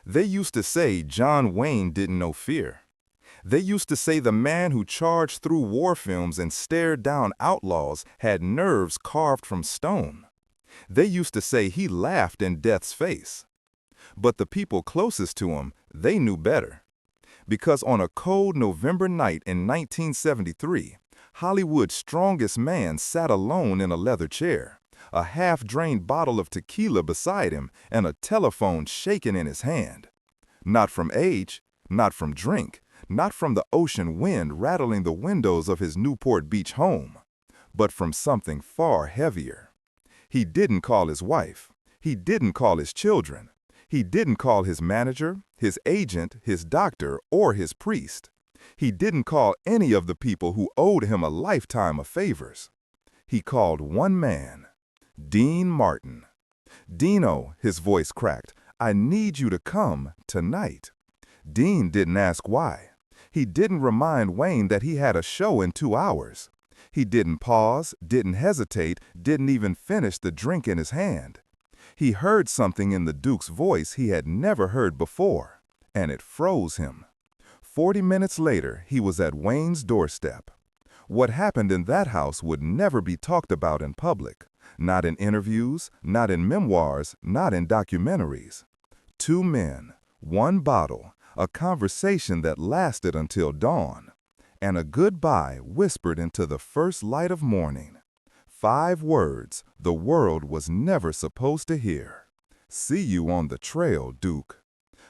They used to say John Wayne didn't know fear. They used to say the man who charged through war films and stared down outlaws had nerves carved from stone. They used to say he laughed in death's face. But the people closest to him, they knew better. Because on a cold November night in 1973, Hollywood's strongest man sat alone in a leather chair, a half-drained bottle of tequila beside him and a telephone shaking in his hand. Not from age, not from drink, not from the ocean wind rattling the windows of his Newport Beach home, but from something far heavier. He didn't call his wife. He didn't call his children. He didn't call his manager, his agent, his doctor, or his priest. He didn't call any of the people who owed him a lifetime of favors. He called one man, Dean Martin. "Dino," his voice cracked, "I need you to come tonight." Dean didn't ask why. He didn't remind Wayne that he had a show in 2 hours. He didn't pause, didn't hesitate, didn't even finish the drink in his hand. He heard something in the Duke's voice he had never heard before, and it froze him. 40 minutes later, he was at Wayne's doorstep. What happened in that house would never be talked about in public, not in interviews, not in memoirs, not in documentaries. 2 men, 1 bottle, a conversation that lasted until dawn, and a goodbye whispered into the first light of morning. 5 words the world was never supposed to hear. "See you on the trail, Duke."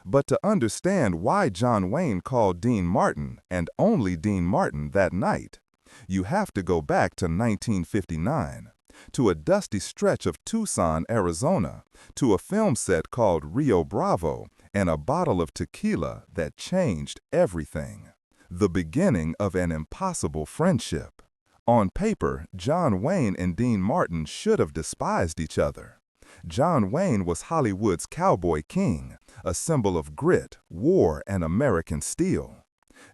But to understand why John Wayne called Dean Martin, and only Dean Martin, that night, you have to go back to 1959, to a dusty stretch of Tucson, Arizona, to a film set called Rio Bravo, and a bottle of tequila that changed everything. The beginning of an impossible friendship. On paper, John Wayne and Dean Martin should have despised each other. John Wayne was Hollywood's cowboy king, a symbol of grit, war, and American steel.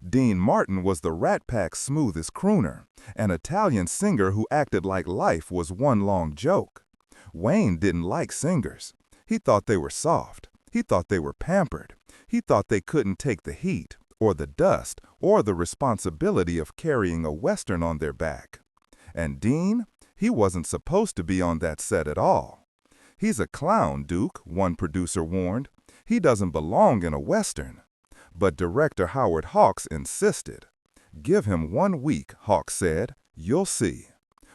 Dean Martin was the Rat Pack's smoothest crooner, an Italian singer who acted like life was one long joke. Wayne didn't like singers. He thought they were soft. He thought they were pampered. He thought they couldn't take the heat, or the dust, or the responsibility of carrying a Western on their back. And Dean, he wasn't supposed to be on that set at all. "He's a clown, Duke," one producer warned. "He doesn't belong in a Western." But director Howard Hawks insisted. "Give him 1 week," Hawks said. "You'll see."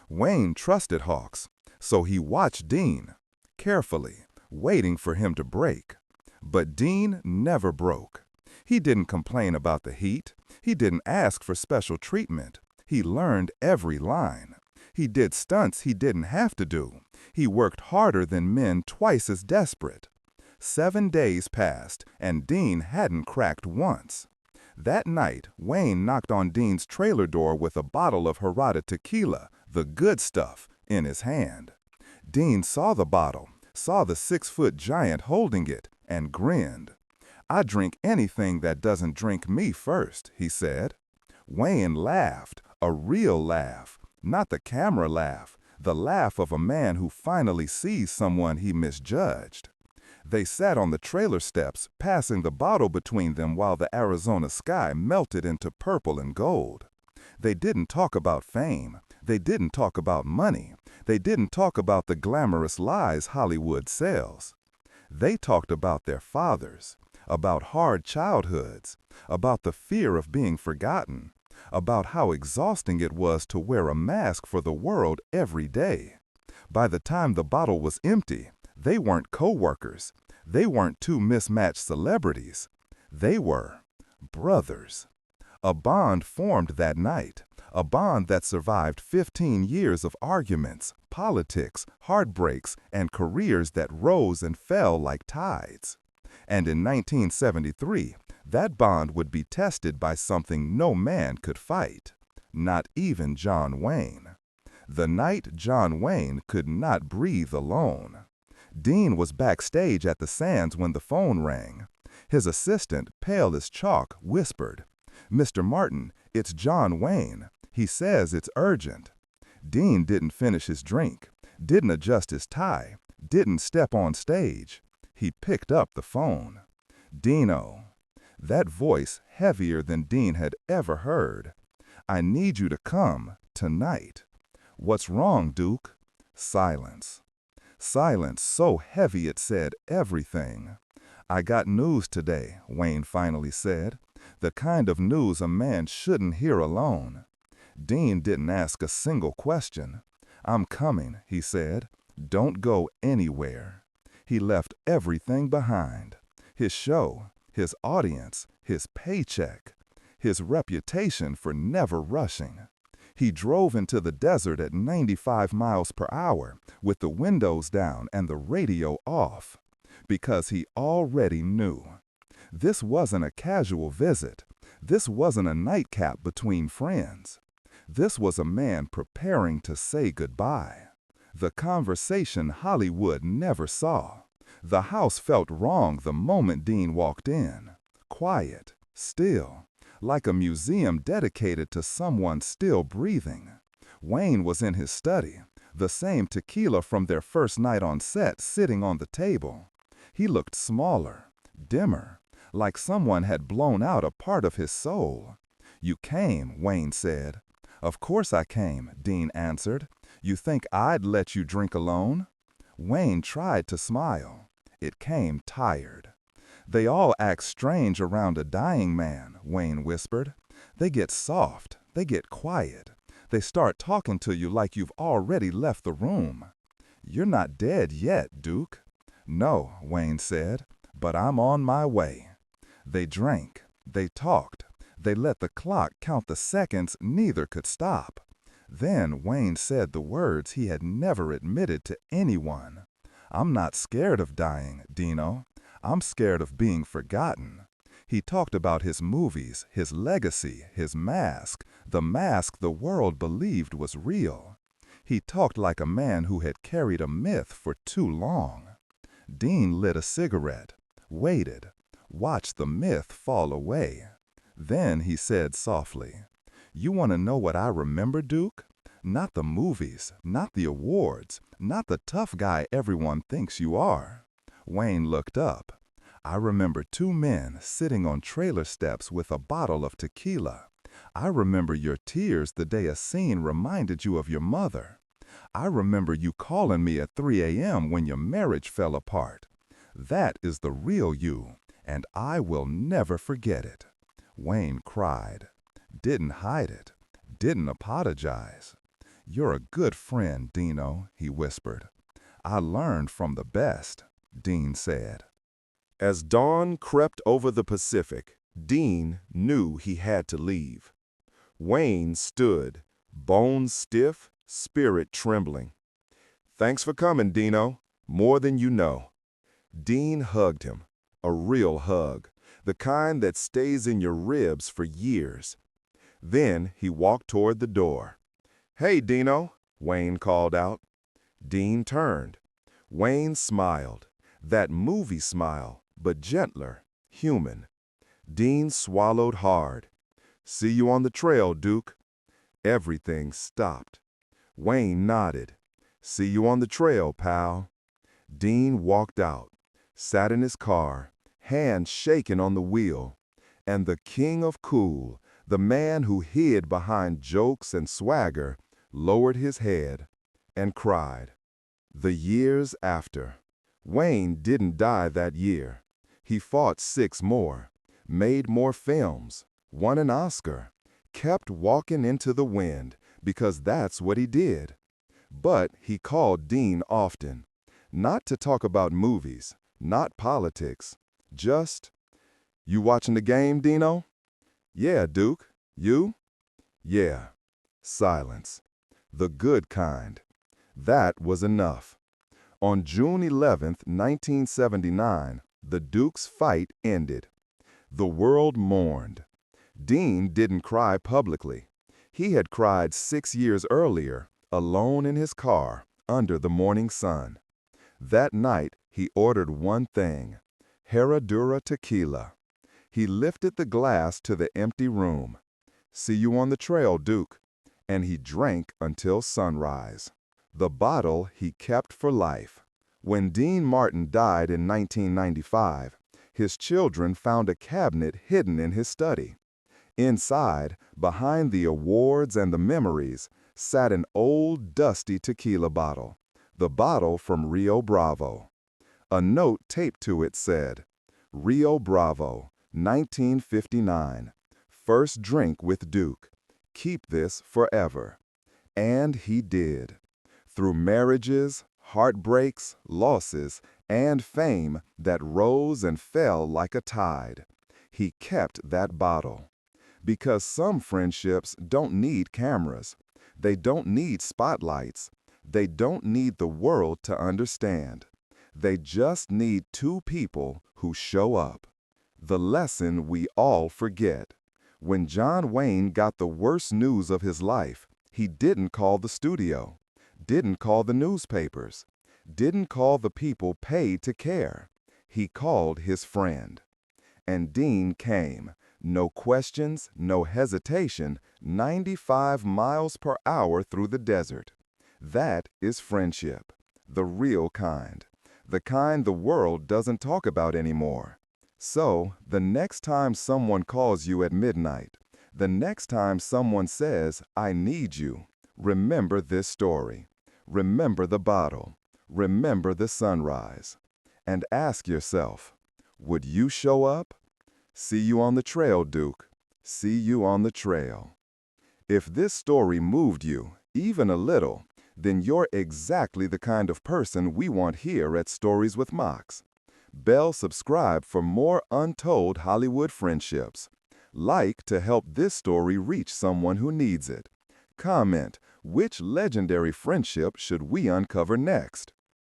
Wayne trusted Hawks, so he watched Dean, carefully, waiting for him to break. But Dean never broke. He didn't complain about the heat. He didn't ask for special treatment. He learned every line. He did stunts he didn't have to do. He worked harder than men twice as desperate. 7 days passed, and Dean hadn't cracked once. That night, Wayne knocked on Dean's trailer door with a bottle of Herrada tequila, the good stuff, in his hand. Dean saw the bottle, saw the 6-foot giant holding it, and grinned. "I drink anything that doesn't drink me first," he said. Wayne laughed, a real laugh, not the camera laugh, the laugh of a man who finally sees someone he misjudged. They sat on the trailer steps, passing the bottle between them while the Arizona sky melted into purple and gold. They didn't talk about fame. They didn't talk about money. They didn't talk about the glamorous lies Hollywood sells. They talked about their fathers, about hard childhoods, about the fear of being forgotten, about how exhausting it was to wear a mask for the world every day. By the time the bottle was empty, they weren't co-workers. They weren't 2 mismatched celebrities. They were brothers. A bond formed that night, a bond that survived 15 years of arguments, politics, heartbreaks, and careers that rose and fell like tides. And in 1973, that bond would be tested by something no man could fight, not even John Wayne. The night John Wayne could not breathe alone. Dean was backstage at the Sands when the phone rang. His assistant, pale as chalk, whispered, "Mr. Martin, it's John Wayne. He says it's urgent." Dean didn't finish his drink, didn't adjust his tie, didn't step on stage. He picked up the phone. Dino. That voice heavier than Dean had ever heard. I need you to come, tonight. What's wrong, Duke? Silence. Silence so heavy it said everything. I got news today, Wayne finally said. The kind of news a man shouldn't hear alone. Dean didn't ask a single question. I'm coming, he said. Don't go anywhere. He left everything behind. His show, his audience, his paycheck, his reputation for never rushing. He drove into the desert at 95 miles per hour with the windows down and the radio off because he already knew. This wasn't a casual visit. This wasn't a nightcap between friends. This was a man preparing to say goodbye. The conversation Hollywood never saw. The house felt wrong the moment Dean walked in. Quiet, still, like a museum dedicated to someone still breathing. Wayne was in his study, the same tequila from their first night on set sitting on the table. He looked smaller, dimmer, like someone had blown out a part of his soul. You came, Wayne said. Of course I came, Dean answered. You think I'd let you drink alone? Wayne tried to smile. It came tired. They all act strange around a dying man, Wayne whispered. They get soft, they get quiet. They start talking to you like you've already left the room. You're not dead yet, Duke. No, Wayne said, but I'm on my way. They drank, they talked, they let the clock count the seconds neither could stop. Then Wayne said the words he had never admitted to anyone. I'm not scared of dying, Dino. I'm scared of being forgotten. He talked about his movies, his legacy, his mask, the mask the world believed was real. He talked like a man who had carried a myth for too long. Dean lit a cigarette, waited, watched the myth fall away. Then he said softly, You want to know what I remember, Duke? Not the movies, not the awards, not the tough guy everyone thinks you are. Wayne looked up. I remember two men sitting on trailer steps with a bottle of tequila. I remember your tears the day a scene reminded you of your mother. I remember you calling me at 3 a.m. when your marriage fell apart. That is the real you, and I will never forget it. Wayne cried. Didn't hide it. Didn't apologize. You're a good friend, Dino, he whispered. I learned from the best, Dean said. As dawn crept over the Pacific, Dean knew he had to leave. Wayne stood, bones stiff, spirit trembling. Thanks for coming, Dino. More than you know. Dean hugged him, a real hug, the kind that stays in your ribs for years. Then he walked toward the door. Hey, Dino, Wayne called out. Dean turned. Wayne smiled, that movie smile, but gentler, human. Dean swallowed hard. See you on the trail, Duke. Everything stopped. Wayne nodded. See you on the trail, pal. Dean walked out, sat in his car, hands shaking on the wheel, and the king of cool, the man who hid behind jokes and swagger, lowered his head and cried. The years after. Wayne didn't die that year. He fought 6 more, made more films, won an Oscar, kept walking into the wind because that's what he did. But he called Dean often, not to talk about movies, not politics, just, You watching the game, Dino? Yeah, Duke. You? Yeah. Silence. The good kind. That was enough. On June 11, 1979, the Dukes' fight ended. The world mourned. Dean didn't cry publicly. He had cried 6 years earlier, alone in his car, under the morning sun. That night, he ordered one thing, Herradura tequila. He lifted the glass to the empty room. See you on the trail, Duke. And he drank until sunrise. The bottle he kept for life. When Dean Martin died in 1995, His children found a cabinet hidden in his study. Inside, behind the awards and the memories, sat an old, dusty tequila bottle, the bottle from Rio Bravo. A note taped to it said, "Rio Bravo, 1959. First drink with Duke. Keep this forever." And he did. Through marriages, heartbreaks, losses, and fame that rose and fell like a tide, he kept that bottle. Because some friendships don't need cameras. They don't need spotlights. They don't need the world to understand. They just need two people who show up. The lesson we all forget. When John Wayne got the worst news of his life, he didn't call the studio, didn't call the newspapers, didn't call the people paid to care. He called his friend. And Dean came. No questions, no hesitation, 95 miles per hour through the desert. That is friendship, the real kind, the kind the world doesn't talk about anymore. So, the next time someone calls you at midnight, the next time someone says, "I need you," remember this story. Remember the bottle. Remember the sunrise. And ask yourself, would you show up? See you on the trail, Duke. See you on the trail. If this story moved you, even a little, then you're exactly the kind of person we want here at Stories with Mox. Bell subscribe for more untold Hollywood friendships. Like to help this story reach someone who needs it. Comment, which legendary friendship should we uncover next?